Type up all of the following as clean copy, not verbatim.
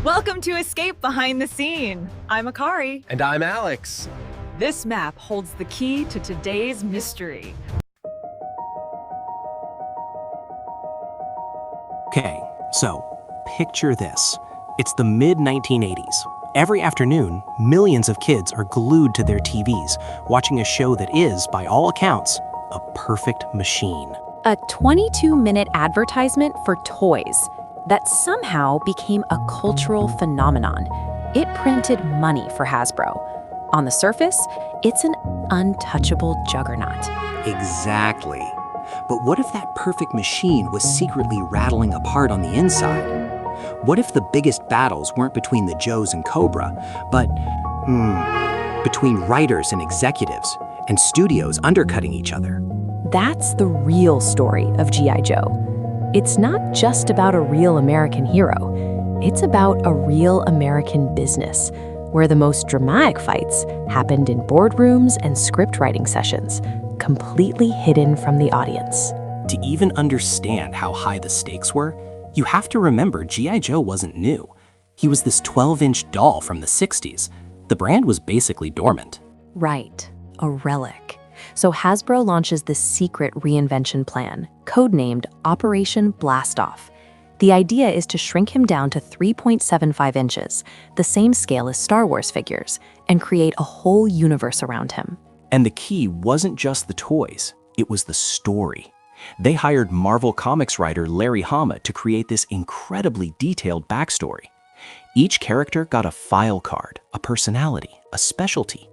Welcome to Escape Behind the Scene. I'm Akari. And I'm Alex. This map holds the key to today's mystery. Okay, so picture this. It's the mid-1980s. Every afternoon, millions of kids are glued to their TVs, watching a show that is, by all accounts, a perfect machine. A 22-minute advertisement for toys that somehow became a cultural phenomenon. It printed money for Hasbro. On the surface, it's an untouchable juggernaut. Exactly. But what if that perfect machine was secretly rattling apart on the inside? What if the biggest battles weren't between the Joes and Cobra, but, between writers and executives, and studios undercutting each other? That's the real story of G.I. Joe. It's not just about a real American hero. It's about a real American business, where the most dramatic fights happened in boardrooms and script writing sessions, completely hidden from the audience. To even understand how high the stakes were, you have to remember G.I. Joe wasn't new. He was this 12-inch doll from the 60s. The brand was basically dormant. Right, a relic. So Hasbro launches this secret reinvention plan, codenamed Operation Blastoff. The idea is to shrink him down to 3.75 inches, the same scale as Star Wars figures, and create a whole universe around him. And the key wasn't just the toys, it was the story. They hired Marvel Comics writer Larry Hama to create this incredibly detailed backstory. Each character got a file card, a personality, a specialty.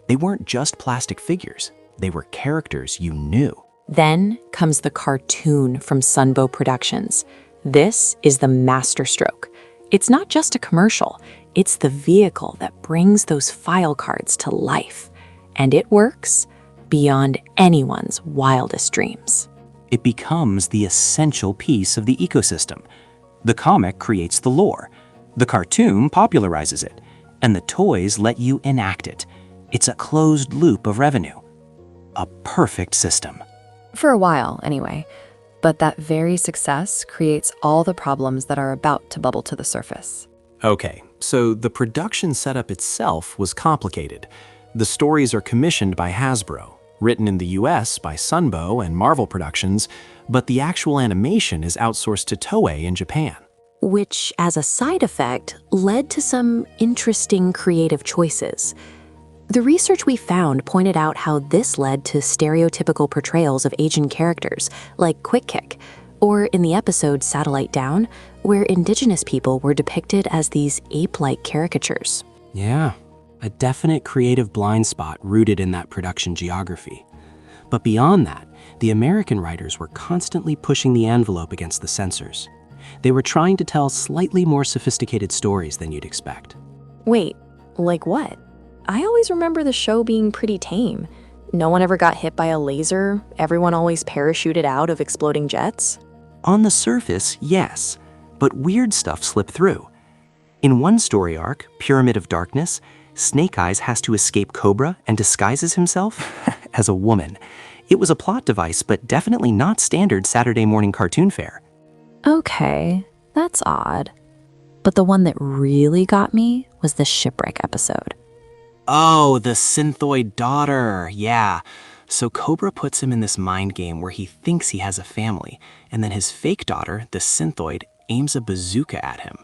They weren't just plastic figures, they were characters you knew. Then comes the cartoon from Sunbow Productions. This is the masterstroke. It's not just a commercial, it's the vehicle that brings those file cards to life. And it works beyond anyone's wildest dreams. It becomes the essential piece of the ecosystem. The comic creates the lore, the cartoon popularizes it, and the toys let you enact it. It's a closed loop of revenue. A perfect system. For a while, anyway. But that very success creates all the problems that are about to bubble to the surface. Okay, so the production setup itself was complicated. The stories are commissioned by Hasbro, written in the US by Sunbow and Marvel Productions, but the actual animation is outsourced to Toei in Japan. Which, as a side effect, led to some interesting creative choices. The research we found pointed out how this led to stereotypical portrayals of Asian characters, like Quick Kick, or in the episode Satellite Down, where indigenous people were depicted as these ape-like caricatures. Yeah, a definite creative blind spot rooted in that production geography. But beyond that, the American writers were constantly pushing the envelope against the censors. They were trying to tell slightly more sophisticated stories than you'd expect. Wait, like what? I always remember the show being pretty tame. No one ever got hit by a laser, everyone always parachuted out of exploding jets. On the surface, yes, but weird stuff slipped through. In one story arc, Pyramid of Darkness, Snake Eyes has to escape Cobra and disguises himself as a woman. It was a plot device, but definitely not standard Saturday morning cartoon fare. Okay, that's odd. But the one that really got me was the shipwreck episode. Oh, the synthoid daughter, yeah. So Cobra puts him in this mind game where he thinks he has a family, and then his fake daughter, the synthoid, aims a bazooka at him.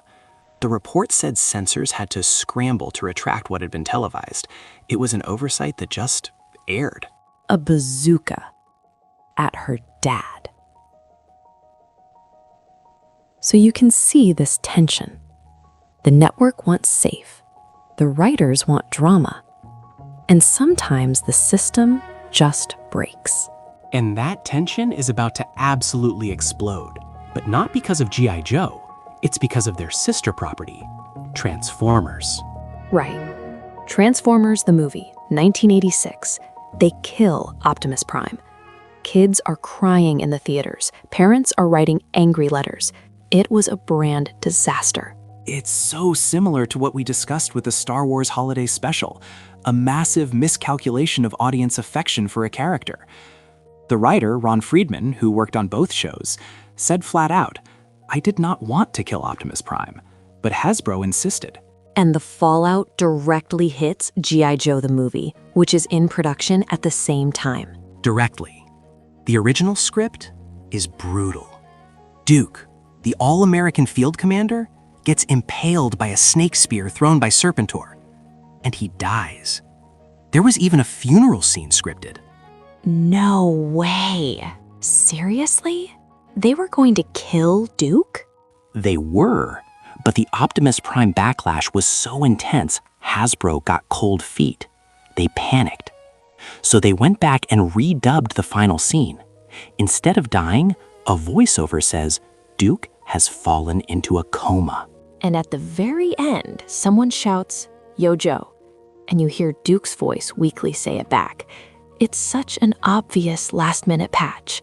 The report said censors had to scramble to retract what had been televised. It was an oversight that just aired. A bazooka at her dad. So you can see this tension. The network wants safe. The writers want drama. And sometimes the system just breaks. And that tension is about to absolutely explode. But not because of G.I. Joe. It's because of their sister property, Transformers. Right. Transformers the movie, 1986. They kill Optimus Prime. Kids are crying in the theaters. Parents are writing angry letters. It was a brand disaster. It's so similar to what we discussed with the Star Wars Holiday Special, a massive miscalculation of audience affection for a character. The writer, Ron Friedman, who worked on both shows, said flat out, "I did not want to kill Optimus Prime, but Hasbro insisted. And the fallout directly hits G.I. Joe the movie, which is in production at the same time. Directly. The original script is brutal. Duke, the all-American field commander, gets impaled by a snake spear thrown by Serpentor, and he dies. There was even a funeral scene scripted. No way. Seriously? They were going to kill Duke? They were, but the Optimus Prime backlash was so intense, Hasbro got cold feet. They panicked. So they went back and redubbed the final scene. Instead of dying, a voiceover says, Duke has fallen into a coma. And at the very end, someone shouts, "Yo, Joe," and you hear Duke's voice weakly say it back. It's such an obvious last-minute patch.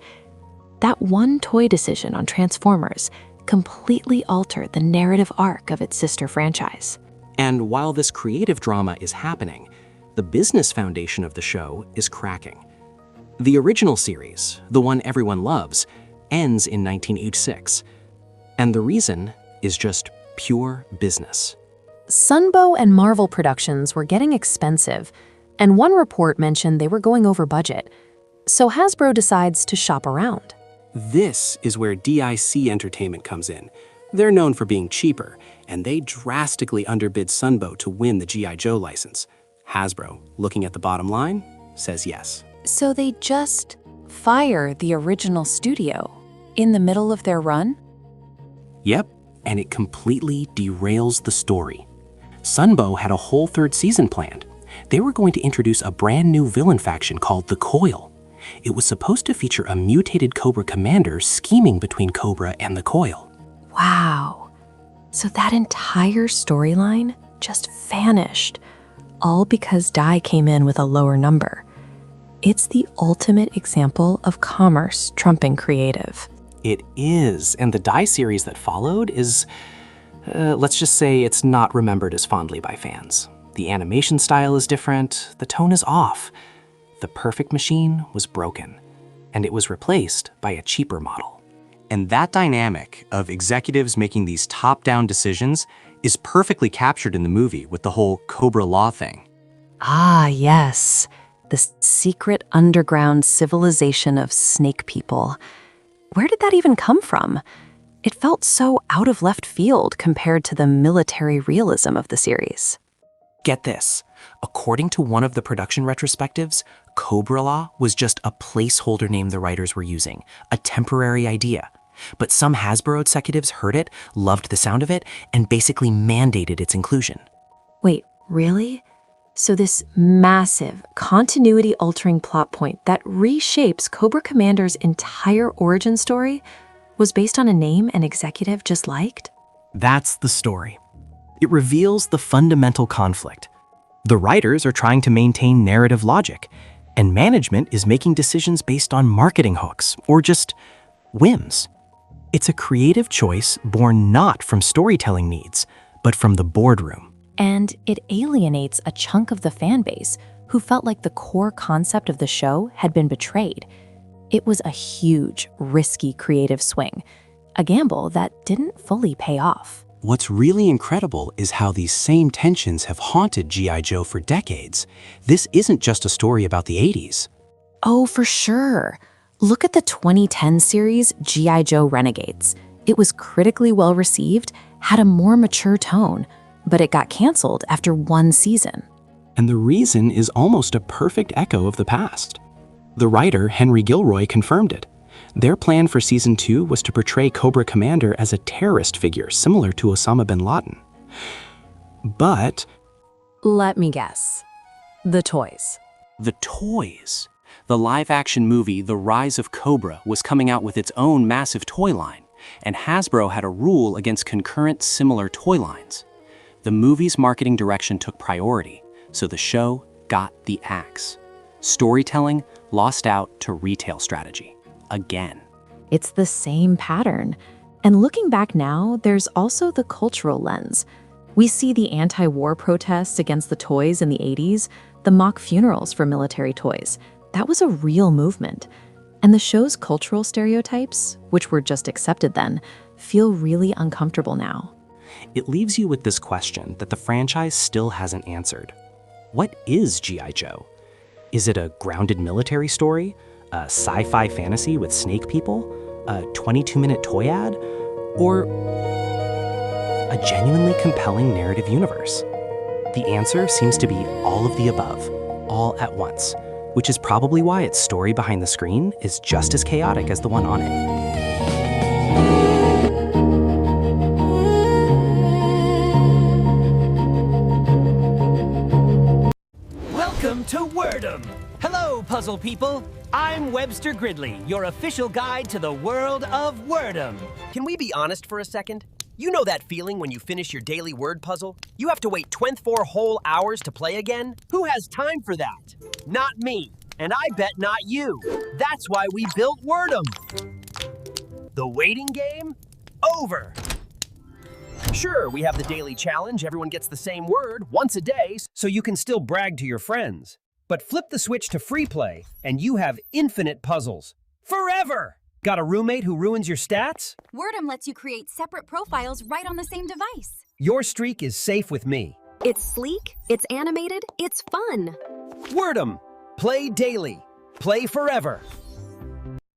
That one toy decision on Transformers completely altered the narrative arc of its sister franchise. And while this creative drama is happening, the business foundation of the show is cracking. The original series, the one everyone loves, ends in 1986. And the reason is just pure business. Sunbow and Marvel Productions were getting expensive, and one report mentioned they were going over budget. So Hasbro decides to shop around. This is where DIC Entertainment comes in. They're known for being cheaper, and they drastically underbid Sunbow to win the G.I. Joe license. Hasbro, looking at the bottom line, says yes. So they just fire the original studio in the middle of their run? Yep, and it completely derails the story. Sunbow had a whole third season planned. They were going to introduce a brand new villain faction called the Coil. It was supposed to feature a mutated Cobra commander scheming between Cobra and the Coil. Wow. So that entire storyline just vanished, all because Dai came in with a lower number. It's the ultimate example of commerce trumping creative. It is, and the Die series that followed is, let's just say it's not remembered as fondly by fans. The animation style is different, the tone is off. The perfect machine was broken, and it was replaced by a cheaper model. And that dynamic of executives making these top-down decisions is perfectly captured in the movie with the whole Cobra Law thing. Ah, yes. The secret underground civilization of snake people. Where did that even come from? It felt so out of left field compared to the military realism of the series. Get this. According to one of the production retrospectives, Cobra Law was just a placeholder name the writers were using, a temporary idea. But some Hasbro executives heard it, loved the sound of it, and basically mandated its inclusion. Wait, really? So this massive, continuity-altering plot point that reshapes Cobra Commander's entire origin story was based on a name an executive just liked? That's the story. It reveals the fundamental conflict. The writers are trying to maintain narrative logic, and management is making decisions based on marketing hooks or just whims. It's a creative choice born not from storytelling needs, but from the boardroom. And it alienates a chunk of the fan base who felt like the core concept of the show had been betrayed. It was a huge, risky creative swing, a gamble that didn't fully pay off. What's really incredible is how these same tensions have haunted G.I. Joe for decades. This isn't just a story about the 80s. Oh, for sure. Look at the 2010 series G.I. Joe Renegades. It was critically well received, had a more mature tone, but it got canceled after one season. And the reason is almost a perfect echo of the past. The writer, Henry Gilroy, confirmed it. Their plan for season 2 was to portray Cobra Commander as a terrorist figure similar to Osama bin Laden. But Let me guess. The toys. the toys. The live-action movie The Rise of Cobra was coming out with its own massive toy line, and Hasbro had a rule against concurrent similar toy lines. The movie's marketing direction took priority, so the show got the axe. Storytelling lost out to retail strategy. Again. It's the same pattern. And looking back now, there's also the cultural lens. We see the anti-war protests against the toys in the 80s, the mock funerals for military toys. That was a real movement. And the show's cultural stereotypes, which were just accepted then, feel really uncomfortable now. It leaves you with this question that the franchise still hasn't answered. What is G.I. Joe? Is it a grounded military story? A sci-fi fantasy with snake people? A 22-minute toy ad? Or a genuinely compelling narrative universe? The answer seems to be all of the above, all at once, which is probably why its story behind the screen is just as chaotic as the one on it. Welcome to Word'em! Hello, puzzle people! I'm Webster Gridley, your official guide to the world of Word'em. Can we be honest for a second? You know that feeling when you finish your daily word puzzle? You have to wait 24 whole hours to play again? Who has time for that? Not me. And I bet not you. That's why we built Word'em. The waiting game? Over. Sure, we have the daily challenge. Everyone gets the same word once a day, so you can still brag to your friends. But flip the switch to free play, and you have infinite puzzles. Forever! Got a roommate who ruins your stats? Word'em lets you create separate profiles right on the same device. Your streak is safe with me. It's sleek, it's animated, it's fun. Word'em! Play daily. Play forever.